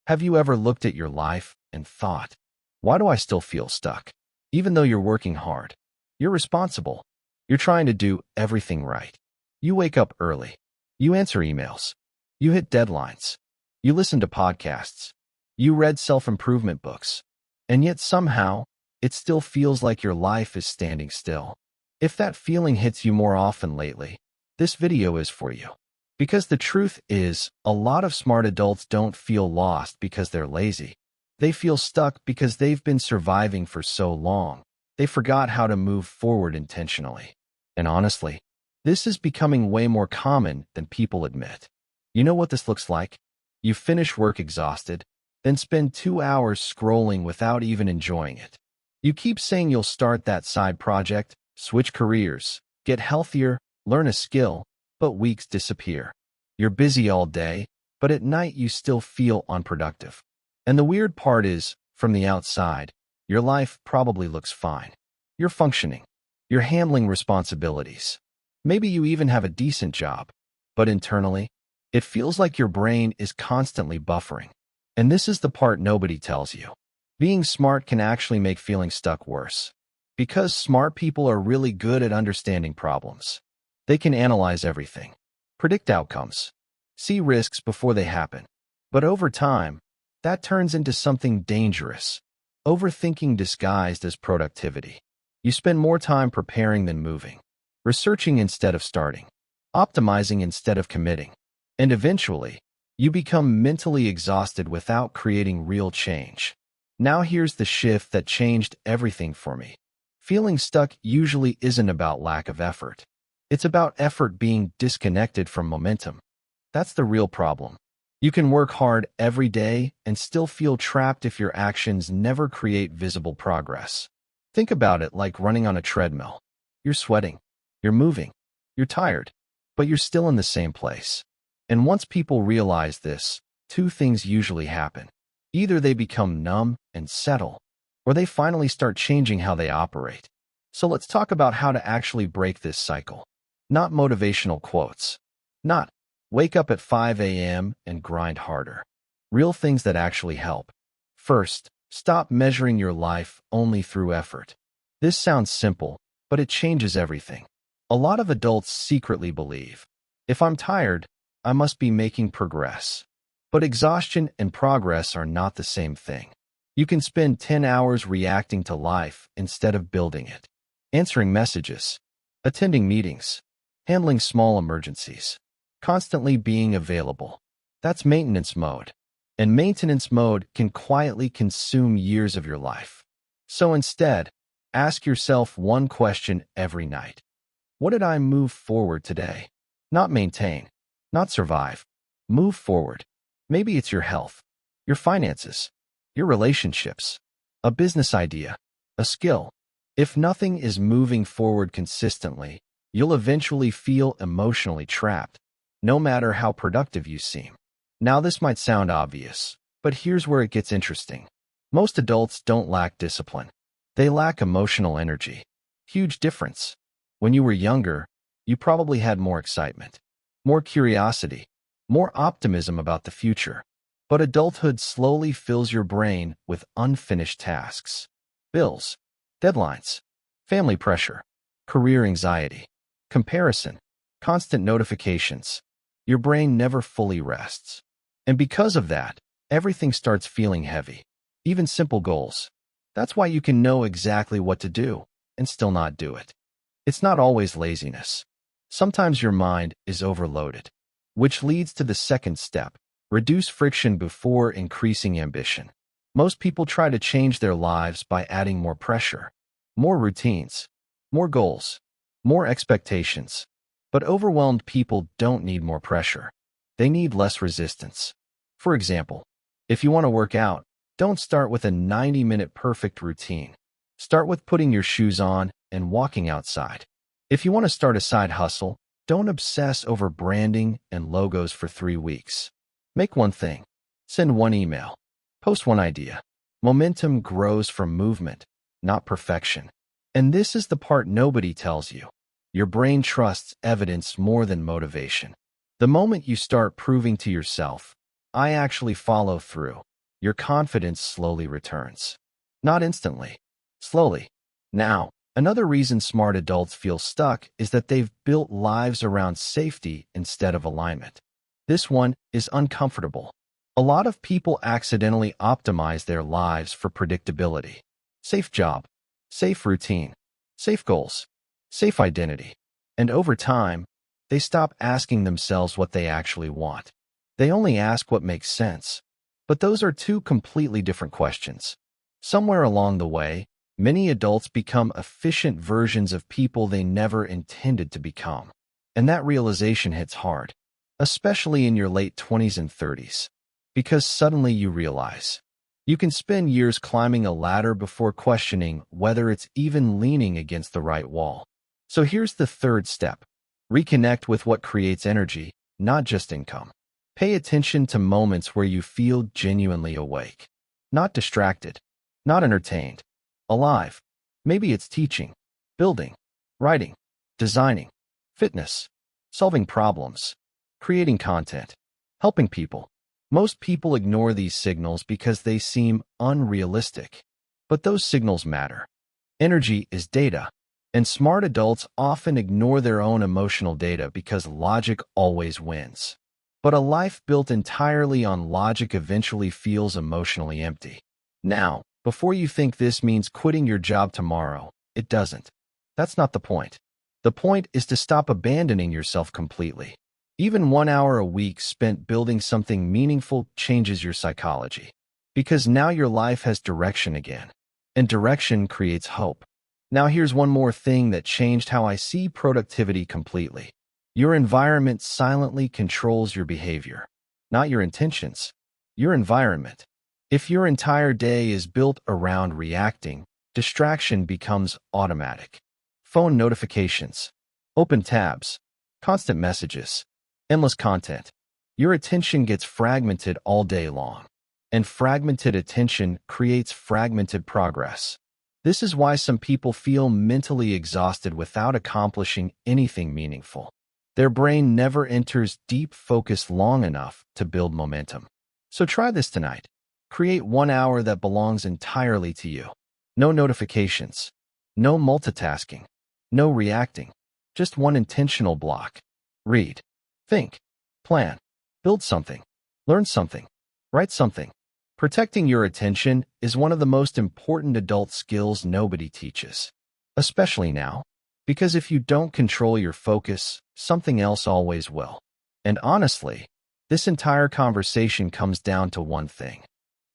Have you ever looked at your life and thought, why do I still feel stuck? Even though you're working hard, you're responsible, you're trying to do everything right. You wake up early, you answer emails, you hit deadlines, you listen to podcasts, you read self-improvement books, and yet somehow it still feels like your life is standing still. If that feeling hits you more often lately, this video is for you. Because the truth is, a lot of smart adults don't feel lost because they're lazy. They feel stuck because they've been surviving for so long. They forgot how to move forward intentionally. And honestly, this is becoming way more common than people admit. You know what this looks like? You finish work exhausted, then spend 2 hours scrolling without even enjoying it. You keep saying you'll start that side project, switch careers, get healthier, learn a skill, but weeks disappear. You're busy all day, but at night you still feel unproductive. And the weird part is, from the outside, your life probably looks fine. You're functioning. You're handling responsibilities. Maybe you even have a decent job. But internally, it feels like your brain is constantly buffering. And this is the part nobody tells you. Being smart can actually make feeling stuck worse. Because smart people are really good at understanding problems. They can analyze everything, predict outcomes, see risks before they happen. But over time, that turns into something dangerous. Overthinking disguised as productivity. You spend more time preparing than moving, researching instead of starting, optimizing instead of committing. And eventually, you become mentally exhausted without creating real change. Now here's the shift that changed everything for me. Feeling stuck usually isn't about lack of effort. It's about effort being disconnected from momentum. That's the real problem. You can work hard every day and still feel trapped if your actions never create visible progress. Think about it like running on a treadmill. You're sweating, you're moving, you're tired, but you're still in the same place. And once people realize this, two things usually happen. Either they become numb and settle, or they finally start changing how they operate. So let's talk about how to actually break this cycle. Not motivational quotes. Not, wake up at 5 a.m. and grind harder. Real things that actually help. First, stop measuring your life only through effort. This sounds simple, but it changes everything. A lot of adults secretly believe, if I'm tired, I must be making progress. But exhaustion and progress are not the same thing. You can spend 10 hours reacting to life instead of building it. Answering messages, attending meetings, handling small emergencies, constantly being available. That's maintenance mode. And maintenance mode can quietly consume years of your life. So instead, ask yourself one question every night. What did I move forward today? Not maintain, not survive. Move forward. Maybe it's your health, your finances, your relationships, a business idea, a skill. If nothing is moving forward consistently, you'll eventually feel emotionally trapped, no matter how productive you seem. Now this might sound obvious, but here's where it gets interesting. Most adults don't lack discipline. They lack emotional energy. Huge difference. When you were younger, you probably had more excitement, more curiosity, more optimism about the future. But adulthood slowly fills your brain with unfinished tasks. Bills, deadlines, family pressure, career anxiety, comparison, constant notifications. Your brain never fully rests. And because of that, everything starts feeling heavy, even simple goals. That's why you can know exactly what to do and still not do it. It's not always laziness. Sometimes your mind is overloaded, which leads to the second step, reduce friction before increasing ambition. Most people try to change their lives by adding more pressure, more routines, more goals, more expectations. But overwhelmed people don't need more pressure. They need less resistance. For example, if you want to work out, don't start with a 90-minute perfect routine. Start with putting your shoes on and walking outside. If you want to start a side hustle, don't obsess over branding and logos for 3 weeks. Make one thing. Send one email. Post one idea. Momentum grows from movement, not perfection. And this is the part nobody tells you. Your brain trusts evidence more than motivation. The moment you start proving to yourself, I actually follow through, your confidence slowly returns. Not instantly, slowly. Now, another reason smart adults feel stuck is that they've built lives around safety instead of alignment. This one is uncomfortable. A lot of people accidentally optimize their lives for predictability. Safe job, safe routine, safe goals, safe identity. And over time, they stop asking themselves what they actually want. They only ask what makes sense. But those are two completely different questions. Somewhere along the way, many adults become efficient versions of people they never intended to become. And that realization hits hard, especially in your late 20s and 30s, because suddenly you realize you can spend years climbing a ladder before questioning whether it's even leaning against the right wall. So here's the third step. Reconnect with what creates energy, not just income. Pay attention to moments where you feel genuinely awake, not distracted, not entertained, alive. Maybe it's teaching, building, writing, designing, fitness, solving problems, creating content, helping people. Most people ignore these signals because they seem unrealistic. But those signals matter. Energy is data, and smart adults often ignore their own emotional data because logic always wins. But a life built entirely on logic eventually feels emotionally empty. Now, before you think this means quitting your job tomorrow, it doesn't. That's not the point. The point is to stop abandoning yourself completely. Even 1 hour a week spent building something meaningful changes your psychology. Because now your life has direction again. And direction creates hope. Now here's one more thing that changed how I see productivity completely. Your environment silently controls your behavior. Not your intentions. Your environment. If your entire day is built around reacting, distraction becomes automatic. Phone notifications, open tabs, constant messages, endless content. Your attention gets fragmented all day long. And fragmented attention creates fragmented progress. This is why some people feel mentally exhausted without accomplishing anything meaningful. Their brain never enters deep focus long enough to build momentum. So try this tonight. Create 1 hour that belongs entirely to you. No notifications, no multitasking, no reacting, just one intentional block. Read, think, plan, build something, learn something, write something. Protecting your attention is one of the most important adult skills nobody teaches, especially now. Because if you don't control your focus, something else always will. And honestly, this entire conversation comes down to one thing.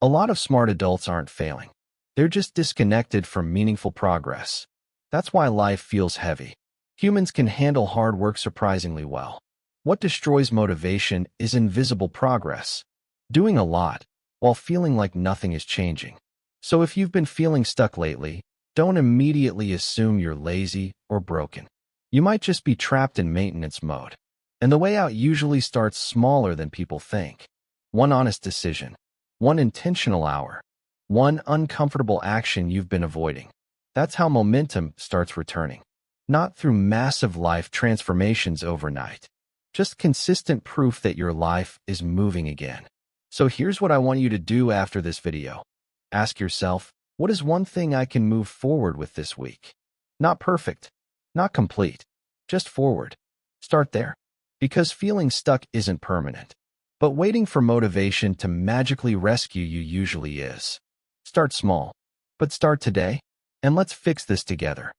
A lot of smart adults aren't failing. They're just disconnected from meaningful progress. That's why life feels heavy. Humans can handle hard work surprisingly well. What destroys motivation is invisible progress. Doing a lot, while feeling like nothing is changing. So if you've been feeling stuck lately, don't immediately assume you're lazy or broken. You might just be trapped in maintenance mode. And the way out usually starts smaller than people think. One honest decision, one intentional hour, one uncomfortable action you've been avoiding. That's how momentum starts returning. Not through massive life transformations overnight. Just consistent proof that your life is moving again. So here's what I want you to do after this video. Ask yourself, what is one thing I can move forward with this week? Not perfect, not complete, just forward. Start there. Because feeling stuck isn't permanent. But waiting for motivation to magically rescue you usually is. Start small, but start today, and let's fix this together.